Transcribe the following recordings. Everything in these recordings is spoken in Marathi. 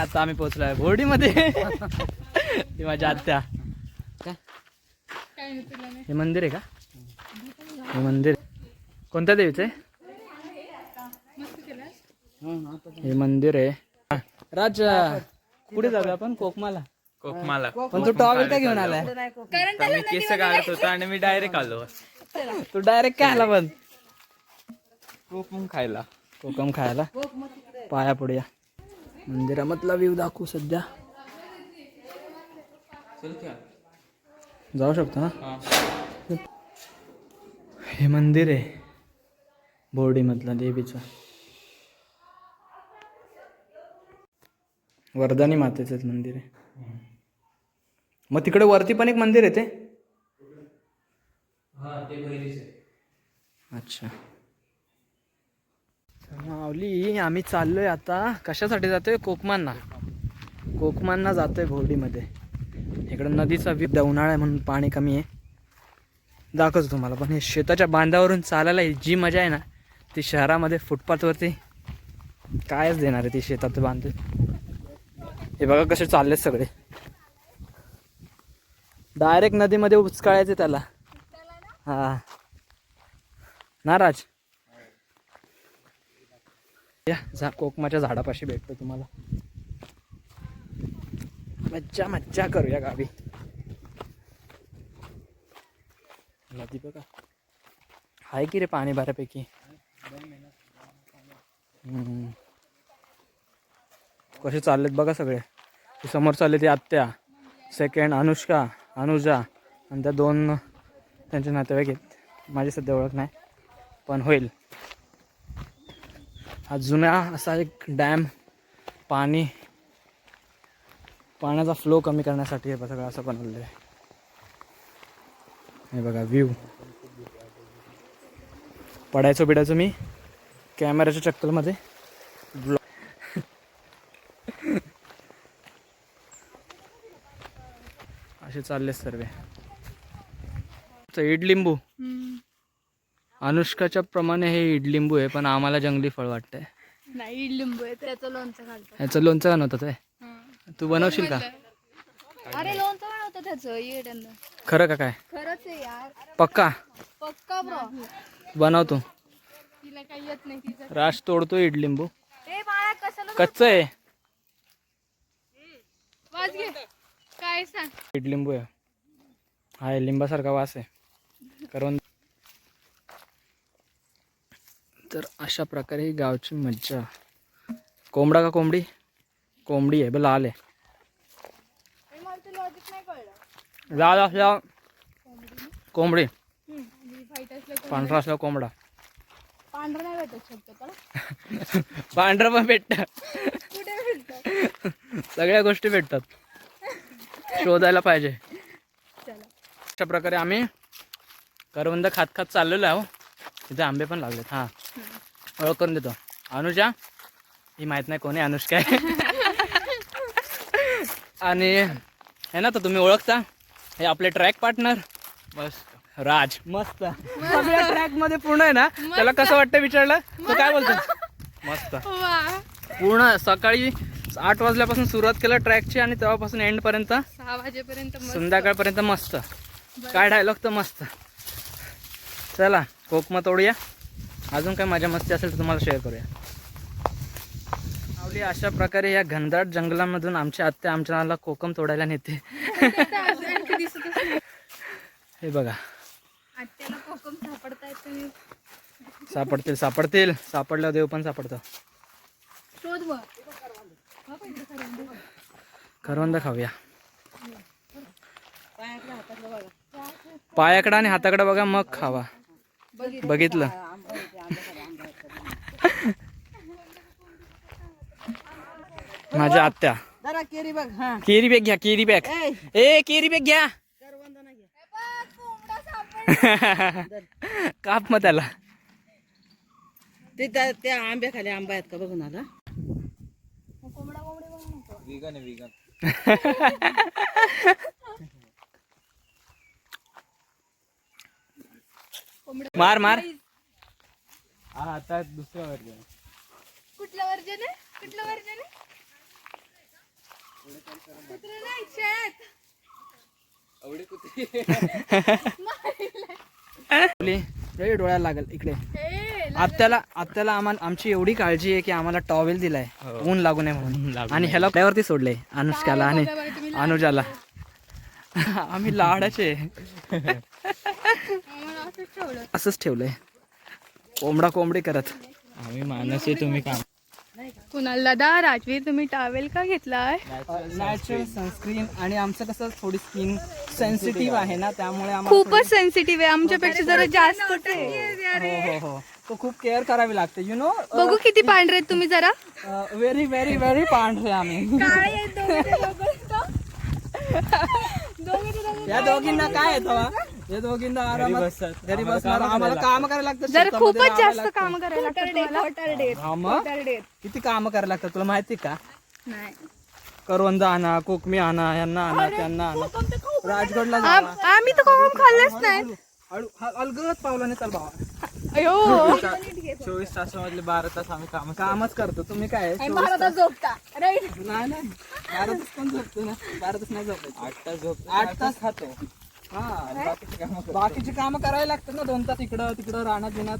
आता आम्ही पोहोचलोय बोर्डीमध्ये. ही माझ्या आत्या. हे मंदिर आहे का? हे मंदिर कोणत्या देवीचं आहे? हे मंदिर आहे. राज कुठे जाऊया आपण? कोकमाला. कोकमाला. पण तू टॉवेल काय घेऊन आलाय? मी केस काढत होता आणि मी डायरेक्ट आलो. तू डायरेक्ट काय आला? पण कोकम खायला. कोकम खायला. पाया पडूया. मंदिरामधला व्ह्यू दाखवू सध्या. जाऊ शकतो ना? हे मंदिर आहे बोर्डीमधलं देवीचं. वरदानी मातेचंच मंदिर आहे. मग तिकडे वरती पण एक मंदिर आहे ते? अच्छा. माऊली आम्ही चाललोय आता. कशासाठी जातोय? कोकमांना. कोकमांना जातोय बोर्डीमध्ये. इकडं नदीचा विद्या उन्हाळा आहे म्हणून पाणी कमी आहे. दाखवतो तुम्हाला. पण हे शेताच्या बांधावरून चालायला जी मजा आहे ना ती शहरामध्ये फुटपाथवरती कायच देणार आहे. ती शेतात बांधते. हे बघा कसे चाललेत सगळे. डायरेक्ट नदीमध्ये उचकाळायचे त्याला. हा नाराज या कोकमाच्या झाडापाशी भेटतो तुम्हाला. मज्जा मज्जा करूया गावी. नदी बघा आहे की रे पाणी बऱ्यापैकी. कसे चाललेत बघा सगळे. समोर चालले ती आत्या, सेकंड अनुष्का, अनुजा आणि त्या दोन त्यांचे नातेवाईक आहेत. माझी सध्या ओळख नाही पण होईल. हा जुना असा एक डॅम पाण्याचा फ्लो कमी करण्यासाठी हे सगळं असं बनवलेलं आहे. हे बघा व्ह्यू. पडायचो मी कॅमेऱ्याच्या चक्करमध्ये. असे चालले सर्व. इडलिंबू. अनुष्काच्या प्रमाणे हे इडलिंबू आहे पण आम्हाला जंगली फळ वाटतंय. नाही इडलिंबू आहे त्याचं लोणचं घालतात. ह्याचं लोणचं बनवतात आहे. तू बनवशील का? अरे लोणचं बनवतं त्याचं. खरं का काय? खरंच आहे यार. पक्का ब्रो. बनवतो. तिला काही येत नाही तिचं. राश तोडतो इडलिंबू. ए बाळा कशाला कच्चं आहे. वास घे. काय सांग? इडलिंबू आहे. हा लिंबासारखा वास आहे. कारण तर अशा प्रकारे ही गावची मज्जा. कोंबडा का कोंबडी? कोंबडी आहे. लाल आहे. लाल असल्या कोंबडी, पांढरा असला कोंबडा. पांढरा नाही भेटत शकतो. पांढरा पण भेटत. कुठे भेटत? सगळ्या गोष्टी भेटतात. शोधायला पाहिजे. चला अशा प्रकारे आम्ही करवंद खात खात चाललेलो आहो. तिथे आंबे पण लागलेत. हां ओळख करून देतो. अनुजा ही माहीत नाही कोणी अनुष्का आहे. आणि हे ना तर तुम्ही ओळखता हे आपले ट्रॅक पार्टनर मस्त राज. मस्त सगळ्या ट्रॅक मध्ये पूर्ण आहे ना. त्याला कसं वाटतं विचारलं तो काय बोलतो? मस्त. पूर्ण सकाळी 8 वाजल्यापासून सुरुवात केलं ट्रॅकची आणि तेव्हापासून एंड पर्यंत 6 वाजेपर्यंत संध्याकाळपर्यंत मस्त. काय डायलॉग तर मस्त. चला कोकमा तोडूया. अजून काय मजा मस्ती असेल तर तुम्हाला शेअर करूया. आवली अशा प्रकारे या घनदाट जंगलामधून आमची आत्या आमच्या नाला कोकम तोडायला नेते. हे बघा आत्याला कोकम सापडतायत. सापडतील. सापडल्यावर देव पण सापडतं. शोध बघ. करवंद खाऊया. पायाकडं आणि हाताकडं बघा मग खावा. बघितलं. माझ्या आत्या केरी बॅग घ्या. Carry bag. ए केरी बॅग घ्या. काप मग त्याला. त्या आंब्या खाली आंबा आहेत का बघून आला. मार आता दुसऱ्या वर्जन. कुठलं वर्जन आहे? डोळ्याला लागल इकडे. आत्याला आमची एवढी काळजी आहे की आम्हाला टॉवेल दिलाय ऊन लागू नये म्हणून. आणि ह्याला त्यावरती सोडले अनुष्काला आणि अनुजाला. आम्ही लाडाचे असंच ठेवलंय कोंबडी करत. आम्ही मानस आहे, तुम्ही काम. कुणाल दादा, राजवीर, तुम्ही टॉवेल का घेतलाय? Natural sunscreen. आणि आमचं कसं थोडी स्किन सेन्सिटिव्ह आहे ना, त्यामुळे आम्हाला खूपच सेन्सिटिव्ह आहे, आमच्यापेक्षा जरा जास्त. हो तो खूप केअर करावी लागते. You know. बघू किती पांढरे आहेत तुम्ही जरा. व्हेरी व्हेरी व्हेरी पांढरे आम्ही. या दोघींना काय येतं? या दोघींना आरामात घरी बसणार. आम्हाला काम करायला लागतं. जरा शेतामध्ये खूपच राहावं जास्त लागतं. काम करायला लागतं. हा मग किती काम करायला लागतं तुला माहिती का? नाही. करवंद आणा, कोकमी आणा, यांना आणा, त्यांना आणा. राजगडला जावा. आम्ही तर कोकम खाल्लंच नाही. अलगत पावलाने चाल भावा. अयो 24 तासामधले 12 तास आम्ही कामच करतो. तुम्ही काय 12 तास झोपता. राईट. नाही 12 तास पण झोपतो ना. 12 तास नाही झोपतो. 8 तास झोप. 8 तास खातो. हा बाकीची कामं करायला लागतात ना. 2 तास इकडं तिकडं रानात बिनात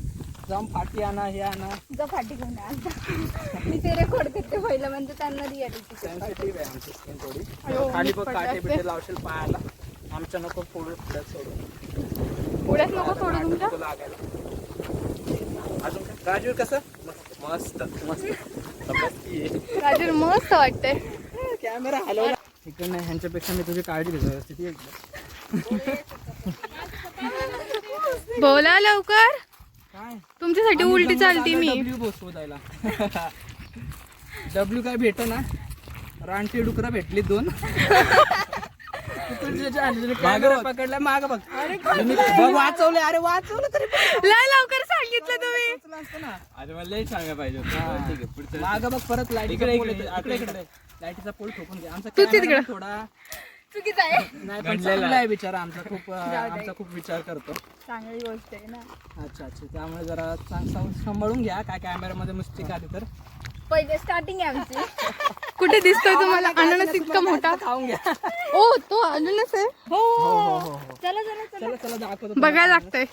जाऊन फाटी आणा, हे आणा. फाटी घेऊन मी ते रेकॉर्ड करते पहिलं, म्हणजे त्यांना रियालिटी. सेन्सिटिव्ह आहे आमची स्किन थोडी. खाली बघ काटे बिटे लावशील पायाला. आमच्या नको पुढे सोडून पुढेच नको सोडू तुमच्या. लागायला. अजून काय राजवीर कसं? मस्त राजूर मस्त वाटतंय. कॅमेरा हलवला इकडे नाही. ह्यांच्यापेक्षा मी तुझी काळजी घेतो व्यवस्थित. बोला लवकर. काय तुमच्यासाठी उलटी चालती मी. डब्ल्यू काय भेट ना. रानटी डुकरं भेटली 2. पकडल्या माग बघ. वाचवले. अरे वाचवलं तरी लय लवकर सांगितलं तुम्ही. अरे मला लई सांगायला पाहिजे होतं. ठीक आहे, पुढचं माग बघ परत लाईटीचा पोल ठोकून घ्या. आमचा तू camera तिकडं. थोडा चुकीचं आहे. नाही पण चांगला आहे बिचारा. आमचा खूप विचार करतो. चांगली गोष्ट आहे ना. अच्छा त्यामुळे जरा सांभाळून घ्या. काय कॅमेऱ्यामध्ये मिस्टेक आली तर. पहिले स्टार्टिंग आहे आमची. कुठे दिसतोय तुम्हाला अननस इतका मोठा? खाऊन घ्या. ओ तो अननस आहे. हो. चला चला चला दाखवतो. बघायला लागतंय.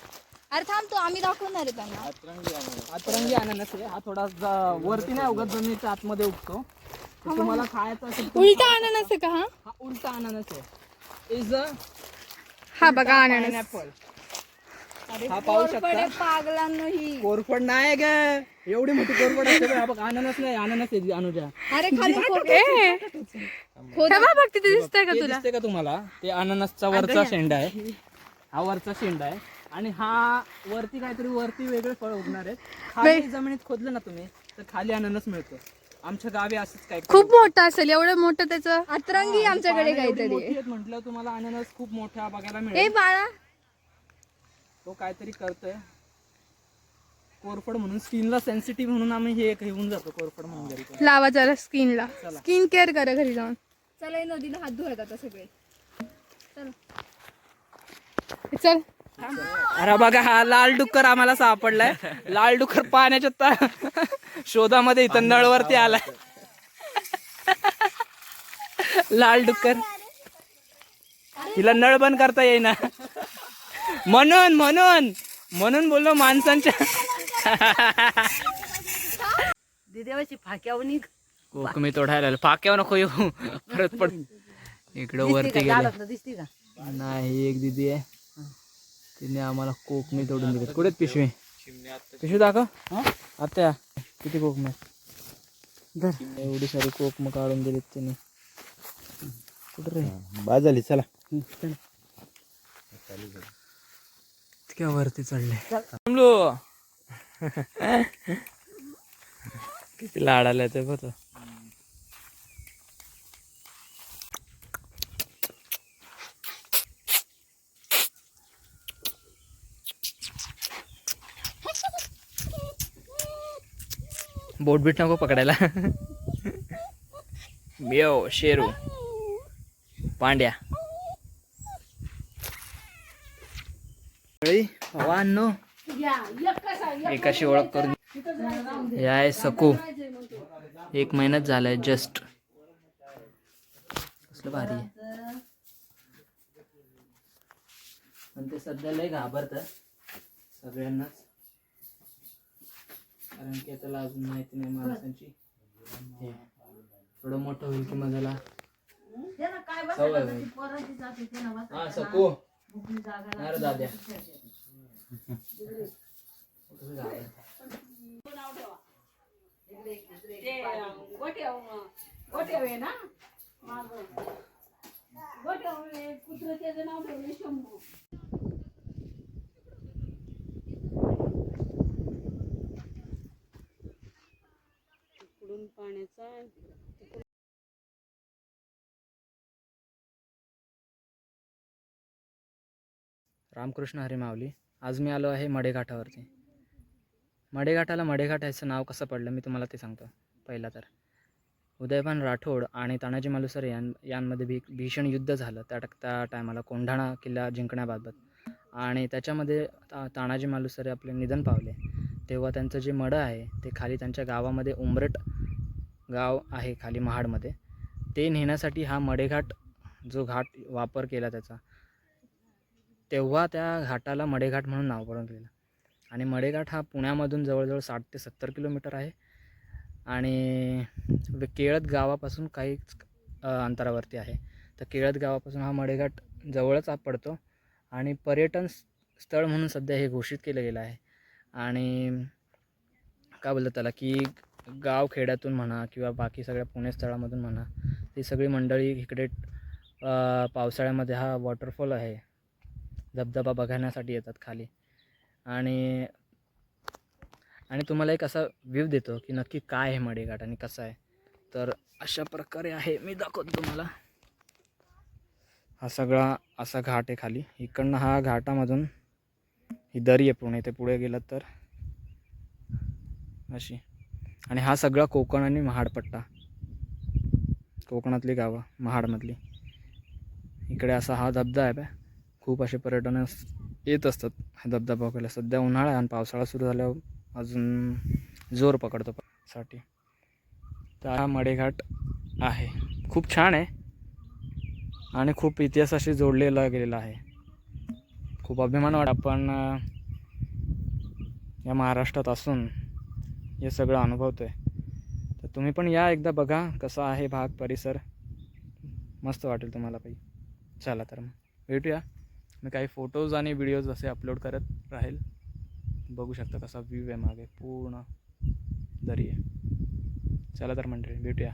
अरे थांब, तो आम्ही दाखवणार आहे त्यांना. अतरंगी अननस आहे. हा थोडा वरती नाही उगत, जमिनीच्या आतमध्ये उगतो. तर तुम्हाला खायचा असेल तर उलटा अननस आहे का हा? हा उलटा अननस आहे. इज अ हा बघा अननस. पायनॅपल. हा पाहू शकता. पागलांनो ही. कोरफड नाही ग. एवढी मोठी कोरफड असते बघ. हा बघ अननस नाही. अननस आहे अनुजा. अरे खाली बघ तिथे दिसतंय का ते तुला? दिसते का तुम्हाला? ते अननसचा वरचा शेंडा आहे. हा वरचा शेंडा आहे. आणि हा वरती काहीतरी वेगळे फळ उगणार आहेत. खाली जमिनीत खोदलं ना तुम्ही तर खाली अननस मिळतो. आमच्या गावी असंच काय खूप मोठं असेल. एवढं मोठं त्याचं अतरंगी आमच्याकडे काहीतरी म्हटलं तुम्हाला अननस खूप मोठा बघायला ए मिळेल. बाळा. तो काहीतरी करतोय. कोरफड म्हणून स्किनला सेन्सिटिव्ह म्हणून आम्ही हे घेऊन जातो. कोरफड म्हणून घरी लावा जरा स्किनला. स्किन केअर करा घरी जाऊन. चला नदीला हात धुवत आता सगळे. चल. अरे बघा हा लाल डुक्कर आम्हाला सापडलाय. लाल डुक्कर पाण्याच्या शोधामध्ये इथं नळवरती आलाय. लाल डुक्कर. तिला नळ बंद करता येईना. म्हणून बोललो माणसांच्या. देवाची फाक्यावनी कोकमी तोडायला फाक्यावर नको येऊ. परत पड. इकडं वरती गेले. दिसते का? नाही एक दिदी आहे. तिने आम्हाला कोकमी तोडून दिली. कुठे पिशवी दाखव. आता किती कोकमे एवढी सारी कोकम काढून दिलीत तिने. कुठे रे बाद झाली. चला इतक्या वरती चढले. किती लाड आला ते बघ. बोट बीट नको पकडायला. मेव शेरू पांड्या वानो एकाशी ओळख करून. हे आहे सकू. 1 महिन्यात झालाय जस्ट. कसलं भारी आहे. पण ते सध्या लय घाबरतात सगळ्यांनाच, कारण की त्याला अजून माहिती नाही माणसांची. हे थोडं मोठं होईल की मजाला सवय होईल. हा सकू अरे दाद्या कसं घाबरतं. रामकृष्ण हरी माऊली. आज मी आलो आहे मडेघाटावरती. मडेघाटाला मडेघाट याचं नाव कसं पडलं मी तुम्हाला ते सांगतो. पहिला तर उदयभान राठोड आणि तानाजी मालुसरे यांमध्ये भीषण युद्ध झालं त्या टायमाला कोंढाणा किल्ला जिंकण्याबाबत. आणि त्याच्यामध्ये तानाजी मालुसरे आपले निधन पावले. तेव्हा त्यांचं जे मडं आहे ते खाली त्यांच्या गावामध्ये उंबरट गाव आहे खाली महाडमध्ये, ते नेण्यासाठी हा मडेघाट जो घाट वापर केला त्याचा, तेव्हा त्या घाटाला मडेघाट म्हणून नाव पडून गेलं. आणि मडेघाट हा पुण्यामधून जवळजवळ 60 ते 70 किलोमीटर आहे आणि केळद गावापासून काहीच अंतरावरती आहे. तर केळद गावापासून हा मडेघाट जवळच पडतो आणि पर्यटन स्थळ म्हणून सध्या हे घोषित केलं गेलं आहे. आणि काय बोलतात त्याला की गाव खेड्यातून म्हणा किंवा बाकी सगळ्या पुणे स्थळामधून म्हणा, ती सगळी मंडळी इकडे पावसाळ्यामध्ये हा वॉटरफॉल आहे धबधबा बघण्यासाठी येतात खाली. आणि तुम्हाला एक असा व्ह्यू देतो की नक्की काय आहे मडेघाट आणि कसं आहे. तर अशा प्रकारे आहे, मी दाखवतो तुम्हाला. हा सगळा असा घाट आहे खाली. इकडनं हा घाटामधून ही दरी आहे पुणे, ते पुढे गेलं तर अशी. आणि हा सगळा कोकण आणि महाडपट्टा, कोकणातली गावं महाडमधली. इकडे असा हा धबधबा आहे. खूप असे पर्यटन येत असतात हा धबधबा बघायला. सध्या उन्हाळा आहे आणि पावसाळा सुरू झाल्यावर अजून जोर पकडतो साठी. तर हा मडेघाट आहे, खूप छान आहे आणि खूप इतिहासाशी जोडलेला गेलेला आहे. खूप अभिमान वाटतो आपण या महाराष्ट्रात असून हे सगळं अनुभवतो आहे. तर तुम्ही पण या एकदा, बघा कसा आहे भाग परिसर, मस्त वाटेल तुम्हाला काही. चला तर मग भेटूया. मी काही फोटोज आणि व्हिडिओज असे अपलोड करत राहील. बघू शकता कसा व्ह्यू आहे मागे, पूर्ण दरी आहे. चला तर मंडळी भेटूया.